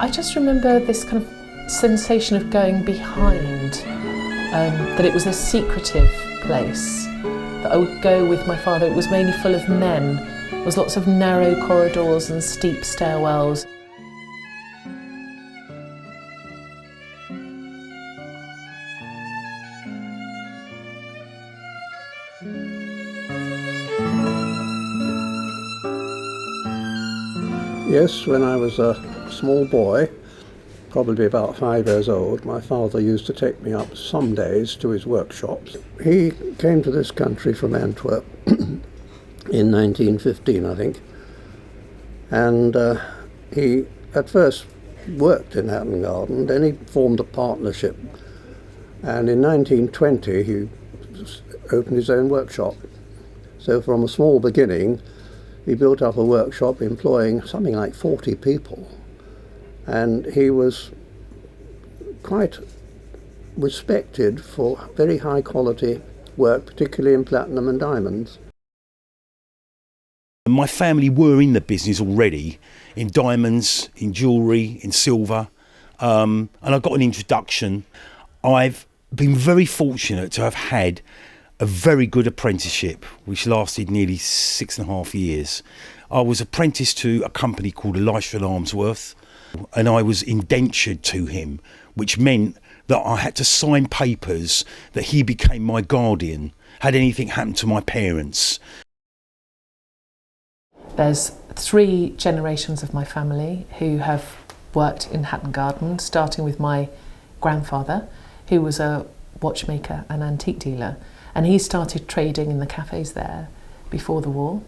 I just remember this kind of sensation of going behind, that it was a secretive place, that I would go with my father. It was mainly full of men. There was lots of narrow corridors and steep stairwells. Yes, when I was a small boy, probably about 5 years old, my father used to take me up some days to his workshops. He came to this country from Antwerp in 1915, I think, and he at first worked in Hatton Garden, then he formed a partnership, and in 1920 he opened his own workshop. So from a small beginning, he built up a workshop employing something like 40 people, and he was quite respected for very high quality work, particularly in platinum and diamonds. My family were in the business already, in diamonds, in jewellery, in silver, and I got an introduction. I've been very fortunate to have had a very good apprenticeship, which lasted nearly 6.5 years. I was apprenticed to a company called Elisha Armsworth, and I was indentured to him, which meant that I had to sign papers that he became my guardian, had anything happened to my parents. There's 3 generations of my family who have worked in Hatton Garden, starting with my grandfather, who was a watchmaker and antique dealer. And he started trading in the cafes there before the war.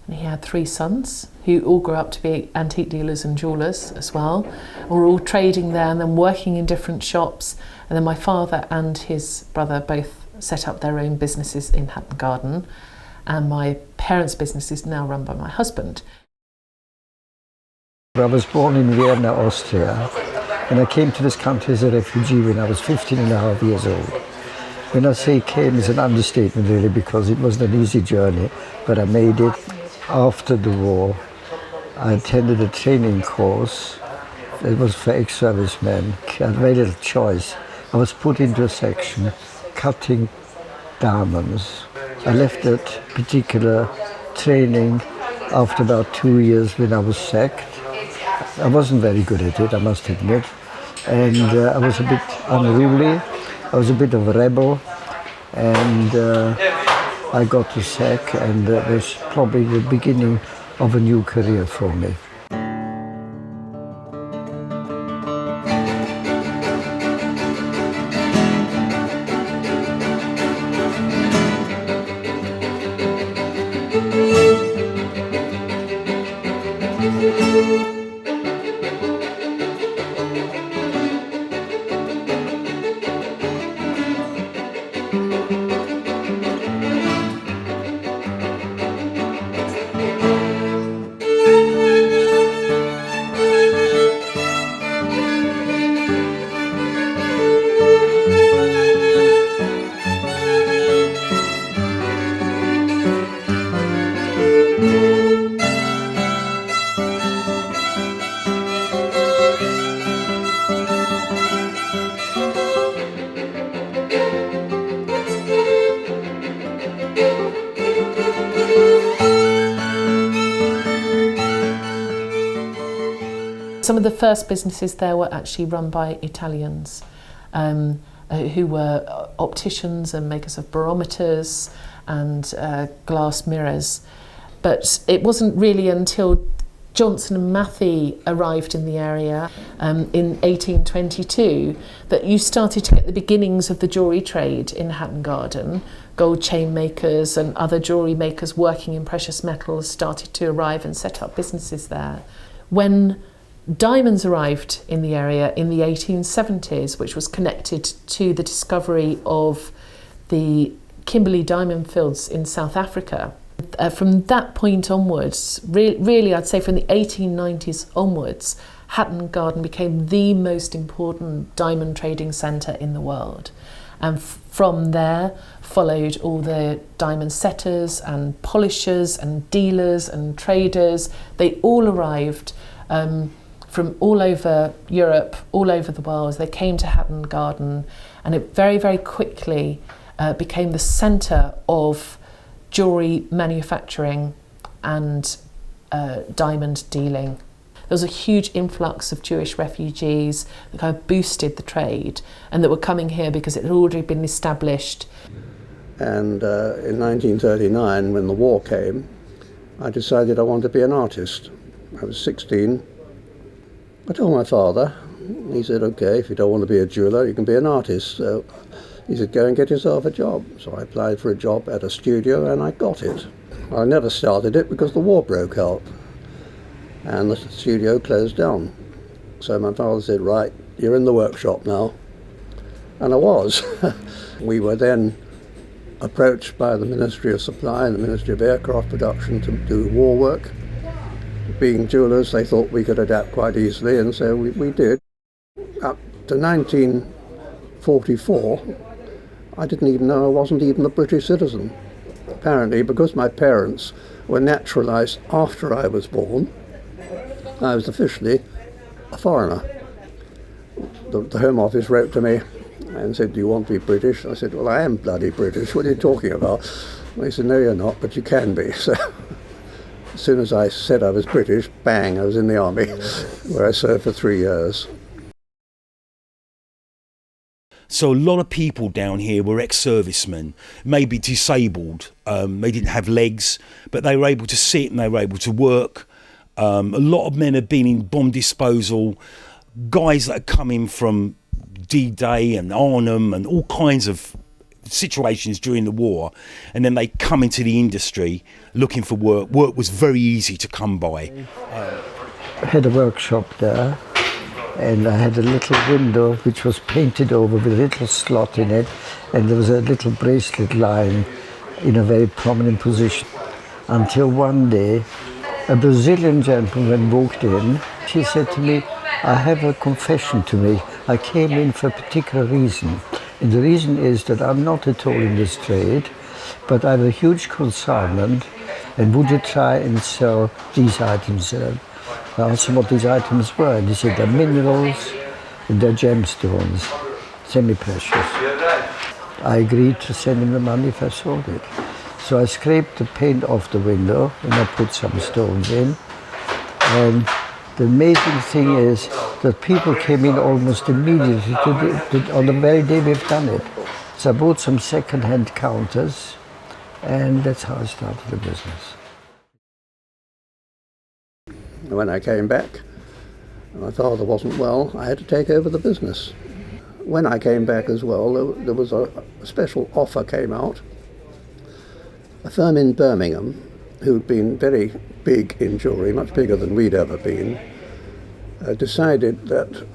And he had 3 sons who all grew up to be antique dealers and jewellers as well. And were all trading there and then working in different shops. And then my father and his brother both set up their own businesses in Hatton Garden. And my parents' business is now run by my husband. I was born in Vienna, Austria, and I came to this country as a refugee when I was 15.5 years old. When I say came, is an understatement really, because it wasn't an easy journey, but I made it. After the war, I attended a training course. It was for ex-servicemen. I had very little choice. I was put into a section cutting diamonds. I left that particular training after about 2 years when I was sacked. I wasn't very good at it, I must admit, and I was a bit unruly. I was a bit of a rebel, and I got the sack, and that was probably the beginning of a new career for me. Some of the first businesses there were actually run by Italians who were opticians and makers of barometers and glass mirrors. But it wasn't really until Johnson and Matthey arrived in the area in 1822 that you started to get the beginnings of the jewellery trade in Hatton Garden. Gold chain makers and other jewellery makers working in precious metals started to arrive and set up businesses there. When diamonds arrived in the area in the 1870s, which was connected to the discovery of the Kimberley diamond fields in South Africa. From that point onwards, really I'd say from the 1890s onwards, Hatton Garden became the most important diamond trading centre in the world. And from there followed all the diamond setters and polishers and dealers and traders. They all arrived from all over Europe, all over the world. They came to Hatton Garden, and it very, very quickly became the centre of jewellery manufacturing and diamond dealing. There was a huge influx of Jewish refugees that kind of boosted the trade, and that were coming here because it had already been established. And in 1939, when the war came, I decided I wanted to be an artist. I was 16. I told my father. He said, OK, if you don't want to be a jeweller, you can be an artist. So he said, go and get yourself a job. So I applied for a job at a studio and I got it. I never started it because the war broke out and the studio closed down. So my father said, right, you're in the workshop now. And I was. We were then approached by the Ministry of Supply and the Ministry of Aircraft Production to do war work. Being jewellers, they thought we could adapt quite easily, and so we did. Up to 1944, I didn't even know I wasn't even a British citizen. Apparently, because my parents were naturalised after I was born, I was officially a foreigner. The Home Office wrote to me and said, do you want to be British? I said, well, I am bloody British. What are you talking about? They said, no, you're not, but you can be. So as soon as I said I was British, bang, I was in the army, where I served for 3 years. So a lot of people down here were ex-servicemen, maybe disabled. They didn't have legs, but they were able to sit and they were able to work. A lot of men had been in bomb disposal, guys that had come in from D-Day and Arnhem and all kinds of situations during the war, and then they come into the industry looking for work. Work was very easy to come by. I had a workshop there, and I had a little window which was painted over with a little slot in it, and there was a little bracelet lying in a very prominent position. Until one day, a Brazilian gentleman walked in. She said to me, I have a confession to make. I came in for a particular reason. And the reason is that I'm not at all in this trade, but I have a huge consignment, and would you try and sell these items? I asked him what these items were, and he said they're minerals and they're gemstones, semi-precious. I agreed to send him the money if I sold it. So I scraped the paint off the window and I put some stones in. And the amazing thing is that people came in almost immediately on the very day we've done it. So I bought some second-hand counters, and that's how I started the business. When I came back, my father wasn't well, I had to take over the business. When I came back as well, there was a special offer came out. A firm in Birmingham, who'd been very big in jewellery, much bigger than we'd ever been, decided that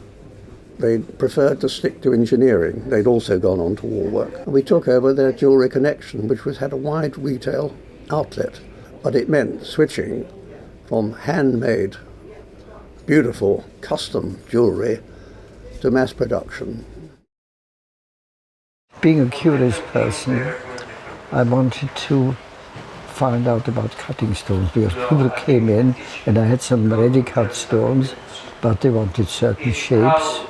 they preferred to stick to engineering. They'd also gone on to war work. And we took over their jewellery connection, which had a wide retail outlet. But it meant switching from handmade, beautiful, custom jewellery to mass production. Being a curious person, I wanted to find out about cutting stones, because people came in and I had some ready cut stones, but they wanted certain shapes,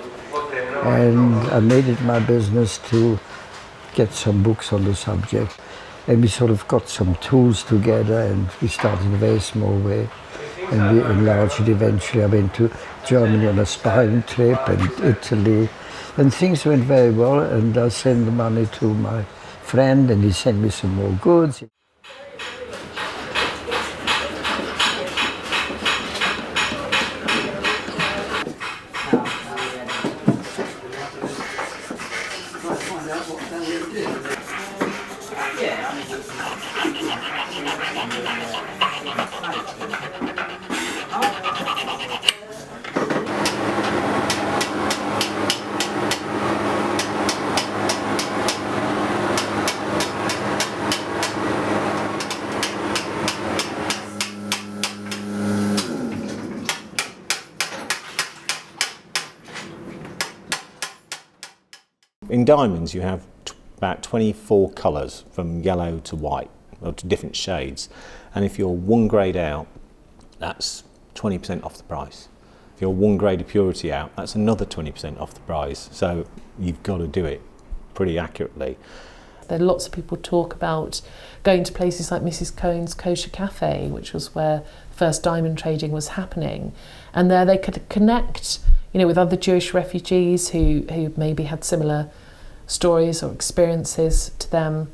and I made it my business to get some books on the subject, and we sort of got some tools together, and we started in a very small way, and we enlarged it eventually. I went to Germany on a spying trip, and Italy, and things went very well, and I sent the money to my friend and he sent me some more goods. In diamonds you have about 24 colours from yellow to white, or to different shades, and if you're one grade out, that's 20% off the price. If If you're 1 grade of purity out, that's another 20% off the price. So you've got to do it pretty accurately. There are lots of people talk about going to places like Mrs. Cohen's Kosher Cafe, which was where first diamond trading was happening, and there they could connect, with other Jewish refugees who maybe had similar stories or experiences to them.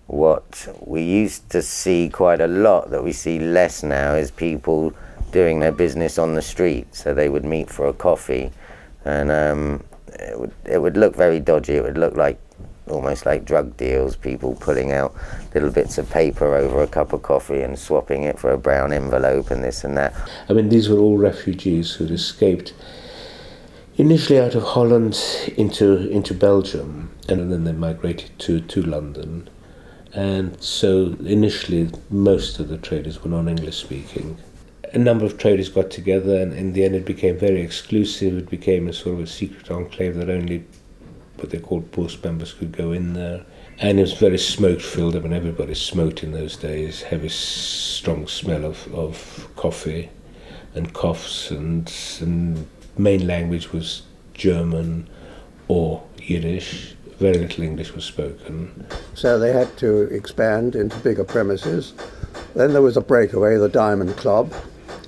What we used to see quite a lot that we see less now is people doing their business on the street. So they would meet for a coffee, and it would look very dodgy. It would look like almost like drug deals, people pulling out little bits of paper over a cup of coffee and swapping it for a brown envelope and this and that. I mean, these were all refugees who'd escaped initially out of Holland into Belgium, and then they migrated to London. And so initially most of the traders were non-English speaking. A number of traders got together, and in the end it became very exclusive. It became a sort of a secret enclave that only what they called post members could go in there. And it was very smoke-filled. I mean, everybody smoked in those days, heavy, strong smell of coffee and coughs, and main language was German or Yiddish. Very little English was spoken. So they had to expand into bigger premises. Then there was a breakaway, the Diamond Club,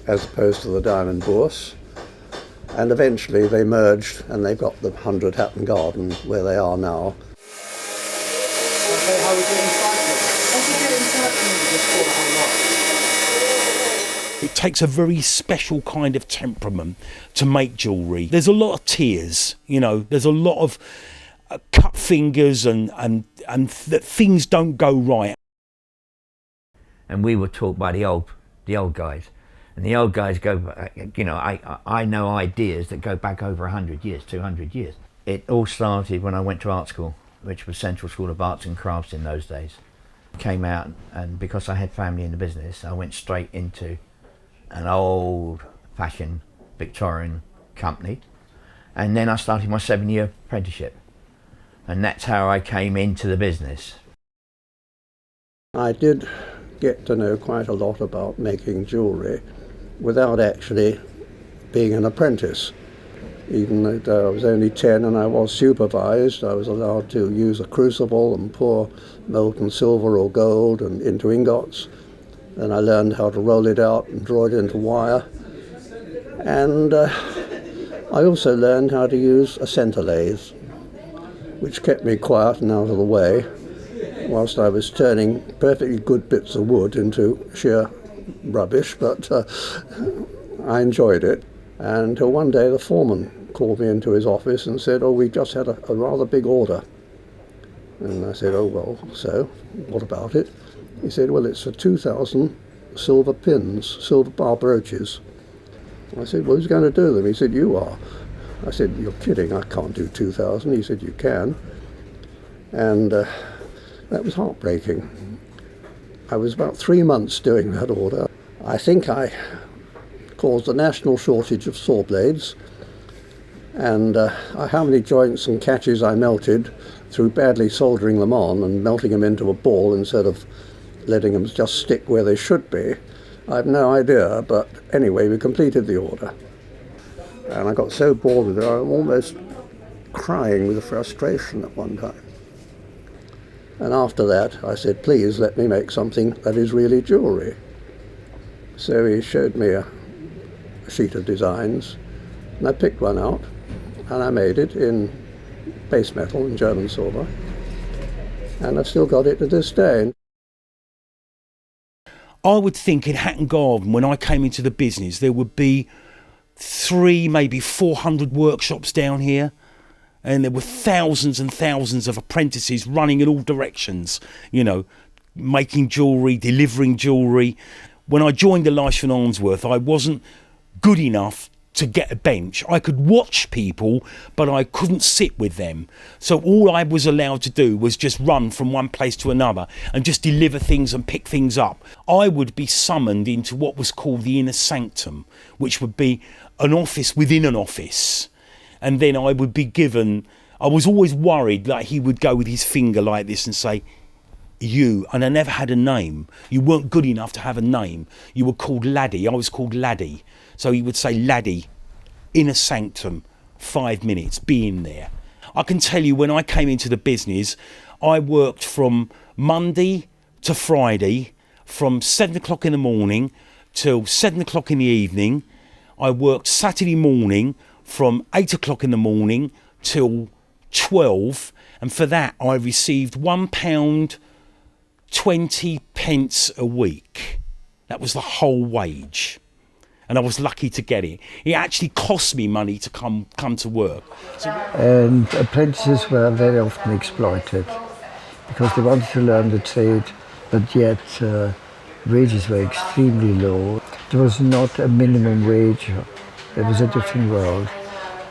as opposed to the Diamond Bourse. And eventually they merged, and they've got the 100 Hatton Garden where they are now. It takes a very special kind of temperament to make jewellery. There's a lot of tears, there's a lot of cut fingers and that things don't go right. And we were taught by the old guys. And the old guys go, I know ideas that go back over 100 years, 200 years. It all started when I went to art school, which was Central School of Arts and Crafts in those days. Came out, and because I had family in the business, I went straight into an old-fashioned Victorian company. And then I started my 7-year apprenticeship. And that's how I came into the business. I did get to know quite a lot about making jewellery without actually being an apprentice. Even though I was only 10 and I was supervised, I was allowed to use a crucible and pour molten silver or gold and into ingots. Then I learned how to roll it out and draw it into wire. And I also learned how to use a centre lathe, which kept me quiet and out of the way, whilst I was turning perfectly good bits of wood into sheer rubbish, but I enjoyed it. Until one day the foreman called me into his office and said, we just had a rather big order. And I said, well, so what about it? He said, well, it's for 2,000 silver pins, silver bar brooches. I said, well, who's going to do them? He said, you are. I said, you're kidding, I can't do 2,000. He said, you can. And that was heartbreaking. I was about 3 months doing that order. I think I caused a national shortage of saw blades, and how many joints and catches I melted through badly soldering them on and melting them into a ball instead of letting them just stick where they should be, I've no idea, but anyway, we completed the order. And I got so bored with it, I was almost crying with frustration at one time. And after that, I said, please let me make something that is really jewellery. So he showed me a sheet of designs, and I picked one out, and I made it in base metal and German silver. And I've still got it to this day. I would think in Hatton Garden, when I came into the business, there would be 300, maybe 400 workshops down here. And there were thousands and thousands of apprentices running in all directions, making jewellery, delivering jewellery. When I joined Elisha and Arnsworth, I wasn't good enough to get a bench. I could watch people, but I couldn't sit with them. So all I was allowed to do was just run from one place to another and just deliver things and pick things up. I would be summoned into what was called the Inner Sanctum, which would be an office within an office. And then I would be given, I was always worried that he would go with his finger like this and say, you, and I never had a name. You weren't good enough to have a name. You were called Laddie. I was called Laddie. So he would say, Laddie, Inner Sanctum, 5 minutes, be in there. I can tell you, when I came into the business, I worked from Monday to Friday, from 7 o'clock in the morning till 7 o'clock in the evening. I worked Saturday morning from 8 o'clock in the morning till 12, and for that I received £1.20 a week. That was the whole wage, and I was lucky to get it. It actually cost me money to come to work. And apprentices were very often exploited because they wanted to learn the trade, but yet wages were extremely low. There was not a minimum wage. It was a different world,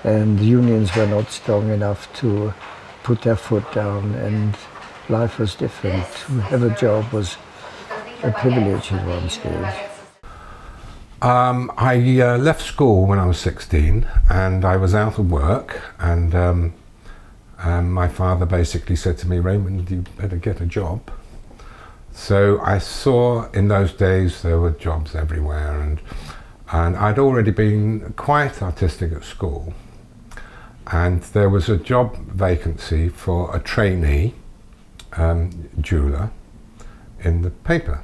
and the unions were not strong enough to put their foot down, and life was different. To have a job was a privilege at one stage. I left school when I was 16, and I was out of work, and my father basically said to me, Raymond, you better get a job. So I saw in those days there were jobs everywhere, and I'd already been quite artistic at school, and there was a job vacancy for a trainee jeweller in the paper,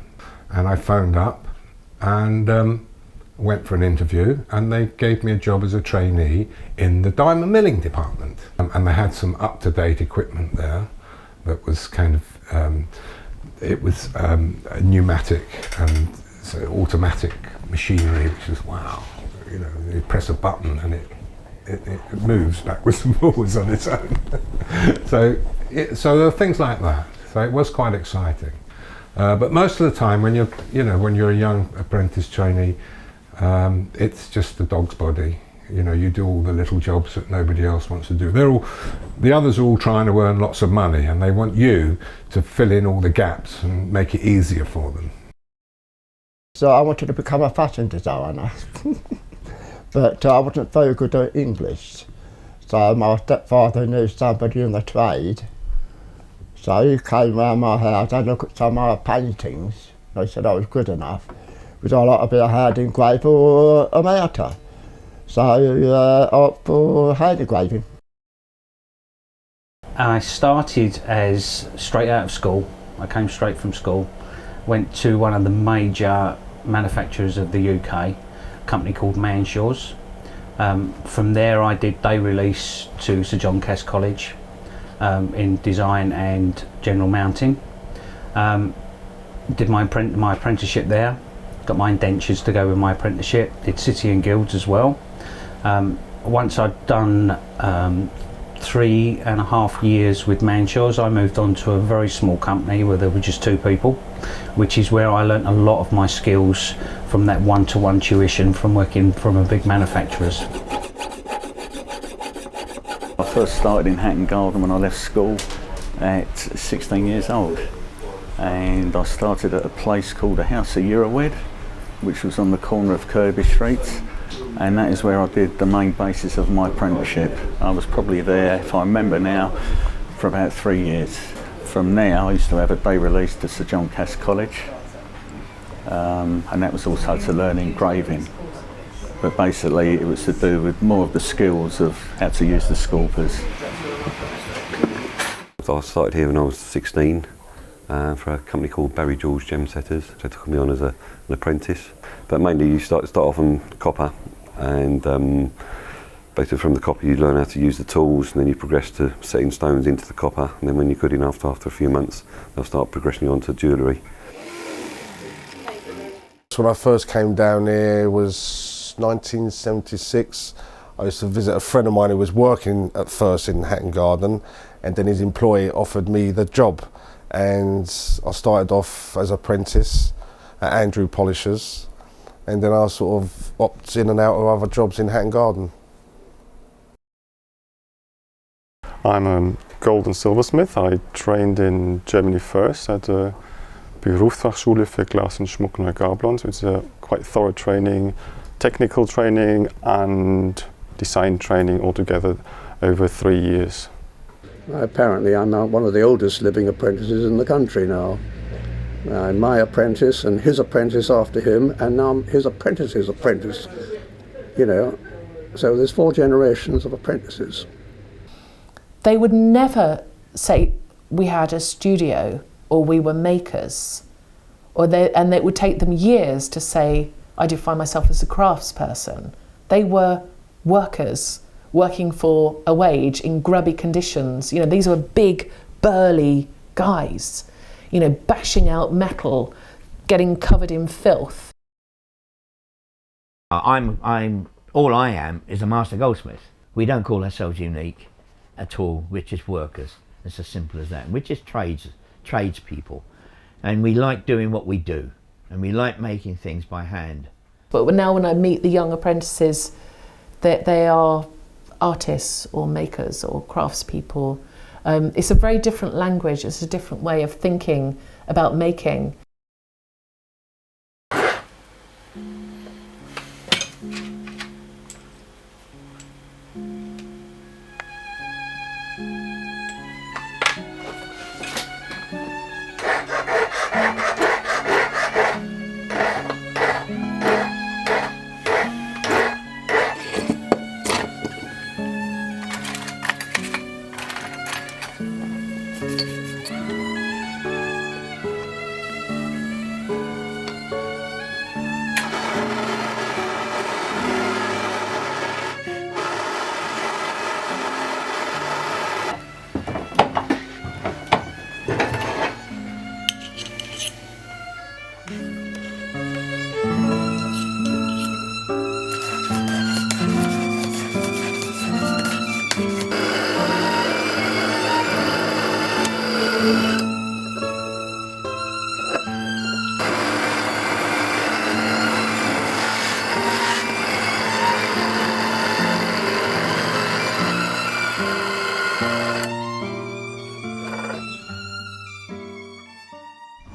and I phoned up and went for an interview, and they gave me a job as a trainee in the diamond milling department, and they had some up-to-date equipment there that was kind of it was pneumatic and so automatic machinery, which is wow. You know, you press a button and it moves backwards and forwards on its own. So there are things like that. So it was quite exciting. But most of the time, when you're a young apprentice trainee, it's just the dog's body. You know, you do all the little jobs that nobody else wants to do. The others are all trying to earn lots of money, and they want you to fill in all the gaps and make it easier for them. So I wanted to become a fashion designer, but I wasn't very good at English. So my stepfather knew somebody in the trade. So he came round my house and looked at some of my paintings. They said I was good enough. Would I like to be a hand engraver or a melter? So I opted for hand engraving. I started as straight out of school. I came straight from school, went to one of the major manufacturers of the UK, a company called Manshaw's. From there I did day release to Sir John Cass College in design and general mounting. Did my apprenticeship there, got my indentures to go with my apprenticeship, did City and Guilds as well. Once I'd done 3.5 years with Manshaw's, I moved on to a very small company where there were just 2 people, which is where I learnt a lot of my skills from that one-to-one tuition from working from a big manufacturers. I first started in Hatton Garden when I left school at 16 years old, and I started at a place called the House of Eurowed, which was on the corner of Kirby Street. And that is where I did the main basis of my apprenticeship. I was probably there, if I remember now, for about 3 years. From there I used to have a day release to Sir John Cass College, and that was also to learn engraving. But basically it was to do with more of the skills of how to use the scalpers. I started here when I was 16 for a company called Barry George Gem Setters. They took me on as an apprentice. But mainly you start off on copper, and basically from the copper you learn how to use the tools, and then you progress to setting stones into the copper, and then when you're good enough, after a few months they'll start progressing you on to jewellery. When I first came down here was 1976. I used to visit a friend of mine who was working at first in Hatton Garden, and then his employer offered me the job, and I started off as apprentice at Andrew Polishers, and then I sort of opted in and out of other jobs in Hatton Garden. I'm a gold and silversmith. I trained in Germany first at the Berufsfachschule für Glas und Schmuck Neugablon, so it's a quite thorough training, technical training and design training altogether over 3 years. Apparently I'm now one of the oldest living apprentices in the country now. And my apprentice and his apprentice after him, and now his apprentice's apprentice, you know. So there's 4 generations of apprentices. They would never say we had a studio or we were makers, and it would take them years to say, I define myself as a craftsperson. They were workers working for a wage in grubby conditions. You know, these were big, burly guys, you know, bashing out metal, getting covered in filth. All I am is a master goldsmith. We don't call ourselves unique at all. We're just workers. It's as simple as that. We're just tradespeople, and we like doing what we do, and we like making things by hand. But now when I meet the young apprentices, they are artists or makers or craftspeople. It's a very different language. It's a different way of thinking about making.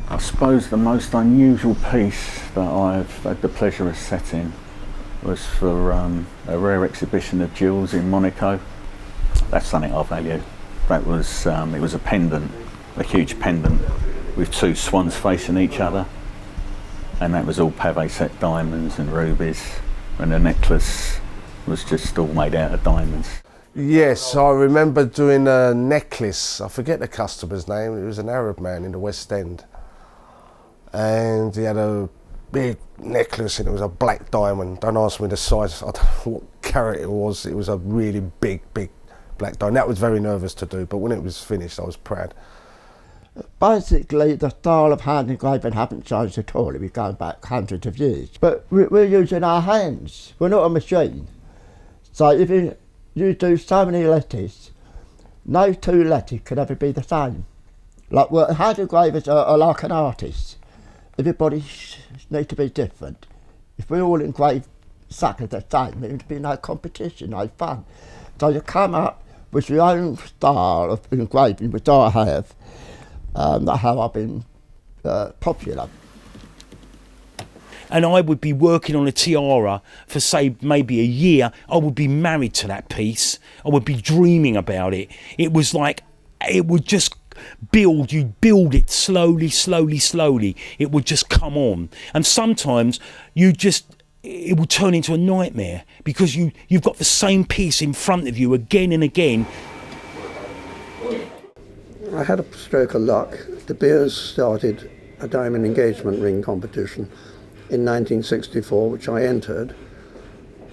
I suppose the most unusual piece that I've had the pleasure of setting was for a rare exhibition of jewels in Monaco. That's something I value. That was, it was a pendant, a huge pendant with 2 swans facing each other, and that was all pavé set diamonds and rubies, and the necklace was just all made out of diamonds. Yes, I remember doing a necklace. I forget the customer's name. It was an Arab man in the West End, and he had a big necklace and it was a black diamond. Don't ask me the size. I don't know what carat it was. It was a really big black diamond. That was very nervous to do, but when it was finished, I was proud. Basically, the style of hand engraving haven't changed at all. We're going back hundreds of years. But we're using our hands. We're not a machine. So if you do so many letters, no 2 letters can ever be the same. Like, well, hand engravers are like an artist. Everybody needs to be different. If we all engrave exactly the same, there would be no competition, no fun. So you come up with your own style of engraving, which I have. That's how I've been popular. And I would be working on a tiara for, say, maybe a year. I would be married to that piece. I would be dreaming about it. It was like, it would just build, you'd build it slowly. It would just come on. And sometimes it would turn into a nightmare because you've got the same piece in front of you again and again. I had a stroke of luck. De Beers started a diamond engagement ring competition in 1964, which I entered.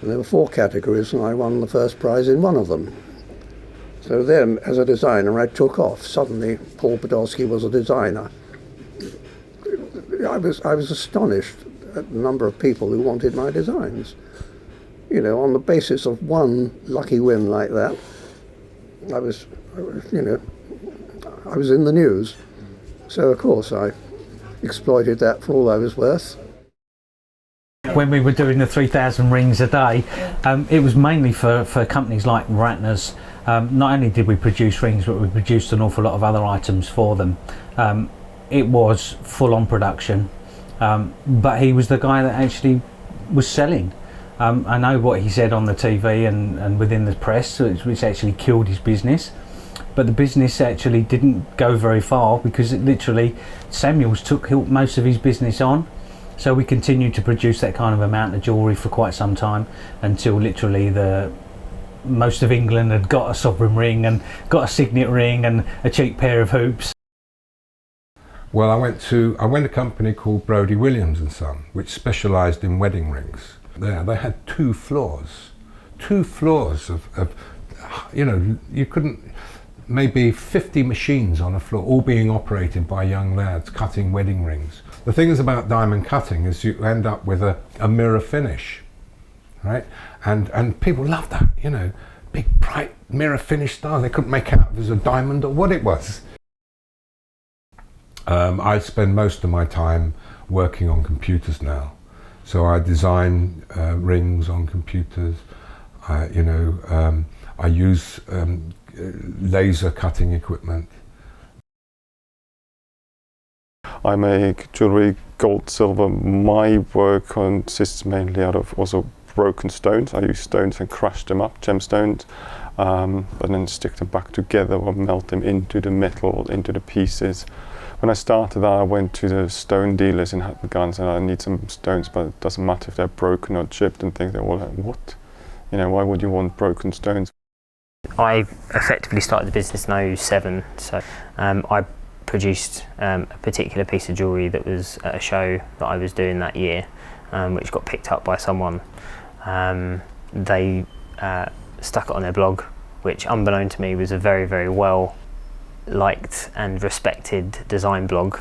And there were 4 categories and I won the first prize in one of them. So then, as a designer, I took off. Suddenly, Paul Podolsky was a designer. I was astonished at the number of people who wanted my designs. You know, on the basis of one lucky win like that, I was in the news. So, of course, I exploited that for all I was worth. When we were doing the 3,000 rings a day, it was mainly for companies like Ratner's. Not only did we produce rings, but we produced an awful lot of other items for them. It was full-on production, but he was the guy that actually was selling. I know what he said on the TV and within the press, which actually killed his business. but the business actually didn't go very far because it literally, Samuels took most of his business on. So we continued to produce that kind of amount of jewellery for quite some time, until literally most of England had got a sovereign ring and got a signet ring and a cheap pair of hoops. Well, I went to a company called Brodie Williams and Son, which specialised in wedding rings. They had 2 floors of you know, you couldn't, maybe 50 machines on a floor, all being operated by young lads cutting wedding rings. The thing is about diamond cutting is you end up with a mirror finish, right? And people love that, you know, big bright mirror finish style. They couldn't make out if it was a diamond or what it was. I spend most of my time working on computers now. So I design rings on computers. I use laser cutting equipment. I make jewellery, gold, silver. My work consists mainly out of also broken stones. I use stones and crush them up, gemstones, and then stick them back together or melt them into the metal, into the pieces. When I started that, I went to the stone dealers in Hatton and said, I need some stones, but it doesn't matter if they're broken or chipped, and things. They're all like, what? You know, why would you want broken stones? I effectively started the business in 2007, so I produced a particular piece of jewellery that was at a show that I was doing that year, which got picked up by someone. They stuck it on their blog, which unbeknown to me was a very, very well liked and respected design blog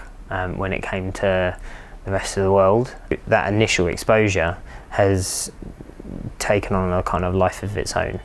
when it came to the rest of the world. That initial exposure has taken on a kind of life of its own.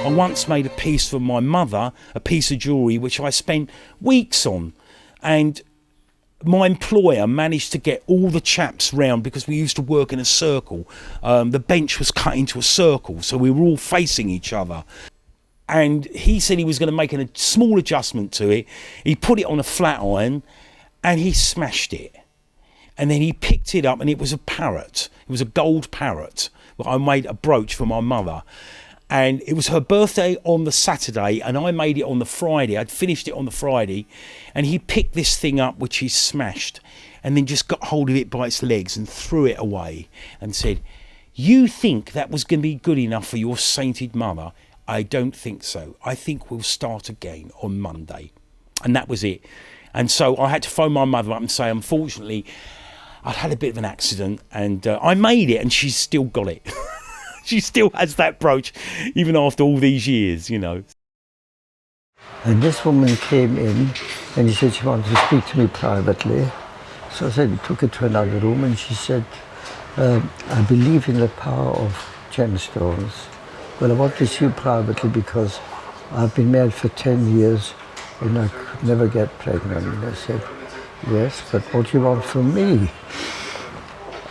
I once made a piece for my mother, a piece of jewellery which I spent weeks on, and my employer managed to get all the chaps round because we used to work in a circle. The bench was cut into a circle, so we were all facing each other. And he said he was going to make a small adjustment to it. He put it on a flat iron and he smashed it. And then he picked it up and it was a parrot. It was a gold parrot. I made a brooch for my mother. And it was her birthday on the Saturday and I made it on the Friday. I'd finished it on the Friday and he picked this thing up, which he smashed, and then just got hold of it by its legs and threw it away and said, "You think that was going to be good enough for your sainted mother? I don't think so. I think we'll start again on Monday." And that was it. And so I had to phone my mother up and say, unfortunately, I'd had a bit of an accident and I made it and she's still got it. She still has that brooch, even after all these years, you know. And this woman came in and she said she wanted to speak to me privately. So I said, we took her to another room and she said, I believe in the power of gemstones. Well, I want to see you privately because I've been married for 10 years and I could never get pregnant. And I said, yes, but what do you want from me?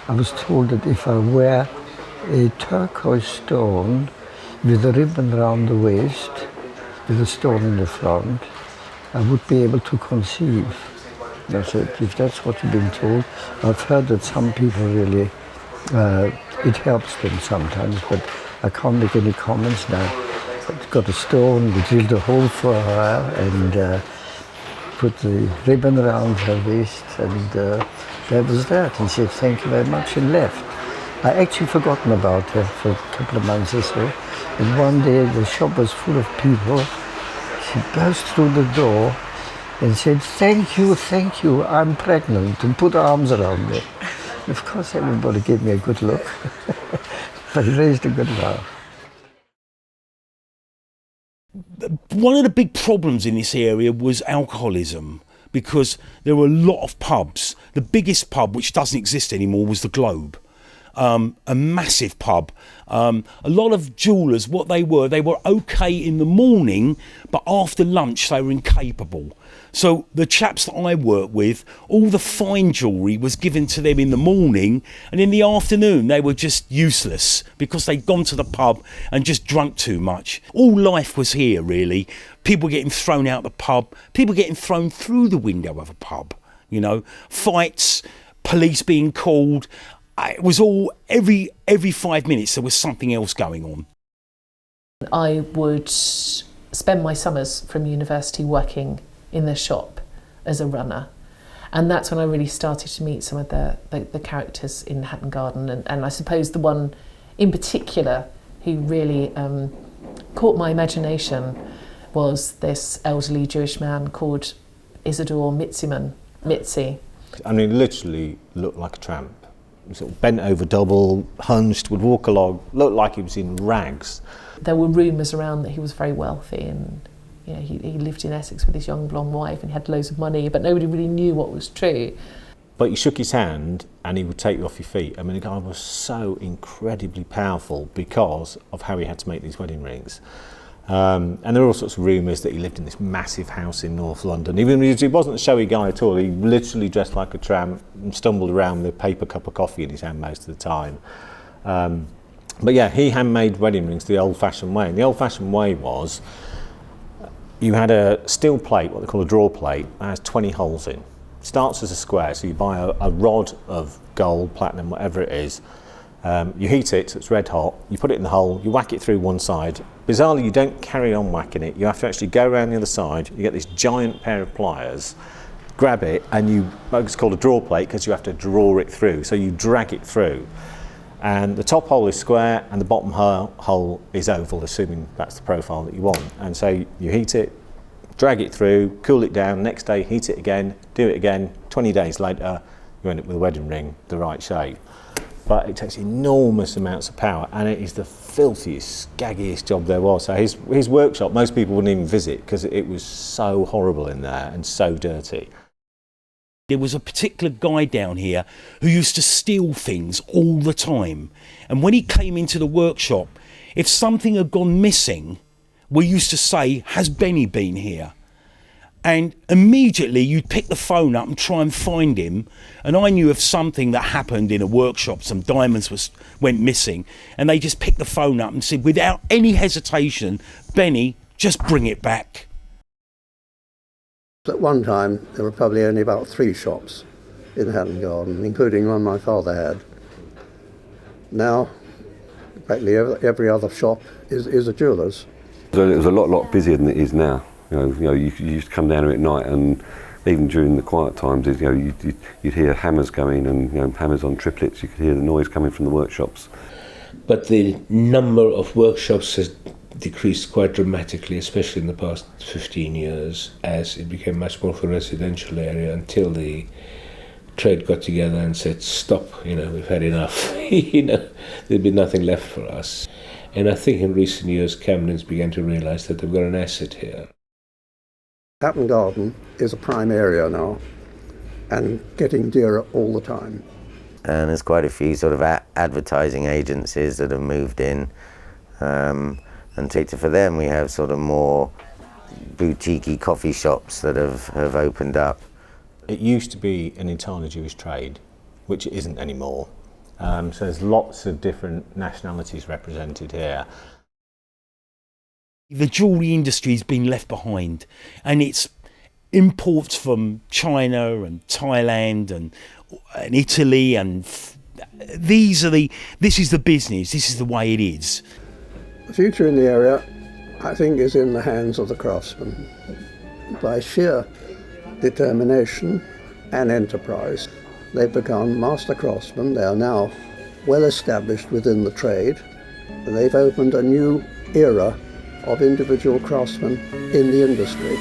I was told that if I wear a turquoise stone with a ribbon around the waist, with a stone in the front, I would be able to conceive. And I said, if that's what you've been told, I've heard that some people really, it helps them sometimes, but I can't make any comments now. I've got a stone, we drilled a hole for her and put the ribbon around her waist, and that was that. And she said, thank you very much, and left. I actually forgotten about her for a couple of months or so. And one day the shop was full of people. She burst through the door and said, thank you, I'm pregnant, and put her arms around me. And of course everybody gave me a good look. But it raised a good laugh. One of the big problems in this area was alcoholism, because there were a lot of pubs. The biggest pub, which doesn't exist anymore, was the Globe. A massive pub. A lot of jewellers, what they were okay in the morning, but after lunch they were incapable. So the chaps that I work with, all the fine jewellery was given to them in the morning, and in the afternoon they were just useless because they'd gone to the pub and just drunk too much. All life was here, really. People getting thrown out the pub, people getting thrown through the window of a pub, you know, fights, police being called. It was all, every 5 minutes there was something else going on. I would spend my summers from university working in the shop as a runner, and that's when I really started to meet some of the characters in Hatton Garden, and I suppose the one in particular who really caught my imagination was this elderly Jewish man called Isidore Mitzi. I mean, literally looked like a tramp. Sort of bent over double, hunched, would walk along, looked like he was in rags. There were rumours around that he was very wealthy, and you know, he lived in Essex with his young blonde wife and he had loads of money, but nobody really knew what was true. But he shook his hand and he would take you off your feet. I mean, the guy was so incredibly powerful because of how he had to make these wedding rings. And there were all sorts of rumours that he lived in this massive house in North London. Even he wasn't a showy guy at all. He literally dressed like a tramp and stumbled around with a paper cup of coffee in his hand most of the time. But yeah, he handmade wedding rings the old-fashioned way. And the old-fashioned way was you had a steel plate, what they call a draw plate, that has 20 holes in. Starts as a square, so you buy a rod of gold, platinum, whatever it is. You heat it, so it's red hot, you put it in the hole, you whack it through one side. Bizarrely, you don't carry on whacking it, you have to actually go around the other side, you get this giant pair of pliers, grab it, and it's called a draw plate because you have to draw it through, so you drag it through. And the top hole is square and the bottom hole is oval, assuming that's the profile that you want. And so you heat it, drag it through, cool it down, next day heat it again, do it again, 20 days later you end up with a wedding ring the right shape. But it takes enormous amounts of power and it is the filthiest, scaggiest job there was. So his workshop, most people wouldn't even visit because it was so horrible in there and so dirty. There was a particular guy down here who used to steal things all the time. And when he came into the workshop, if something had gone missing, we used to say, "Has Benny been here?" And immediately you'd pick the phone up and try and find him. And I knew of something that happened in a workshop, some diamonds went missing. And they just picked the phone up and said, without any hesitation, "Benny, just bring it back." At one time, there were probably only about 3 shops in Hatton Garden, including one my father had. Now, practically every other shop is a jeweller's. So it was a lot busier than it is now. You used to come down here at night, and even during the quiet times, you'd hear hammers going and hammers on triplets. You could hear the noise coming from the workshops. But the number of workshops has decreased quite dramatically, especially in the past 15 years, as it became much more of a residential area until the trade got together and said, "Stop, we've had enough." There'd be nothing left for us. And I think in recent years, Camdens began to realise that they've got an asset here. Hatton Garden is a prime area now and getting dearer all the time. And there's quite a few sort of advertising agencies that have moved in. And for them, we have sort of more boutique-y coffee shops that have opened up. It used to be an entirely Jewish trade, which it isn't anymore. So there's lots of different nationalities represented here. The jewellery industry has been left behind, and it's imports from China and Thailand and Italy, and this is the business, this is the way it is. The future in the area, I think, is in the hands of the craftsmen. By sheer determination and enterprise, they've become master craftsmen. They are now well established within the trade. They've opened a new era of individual craftsmen in the industry.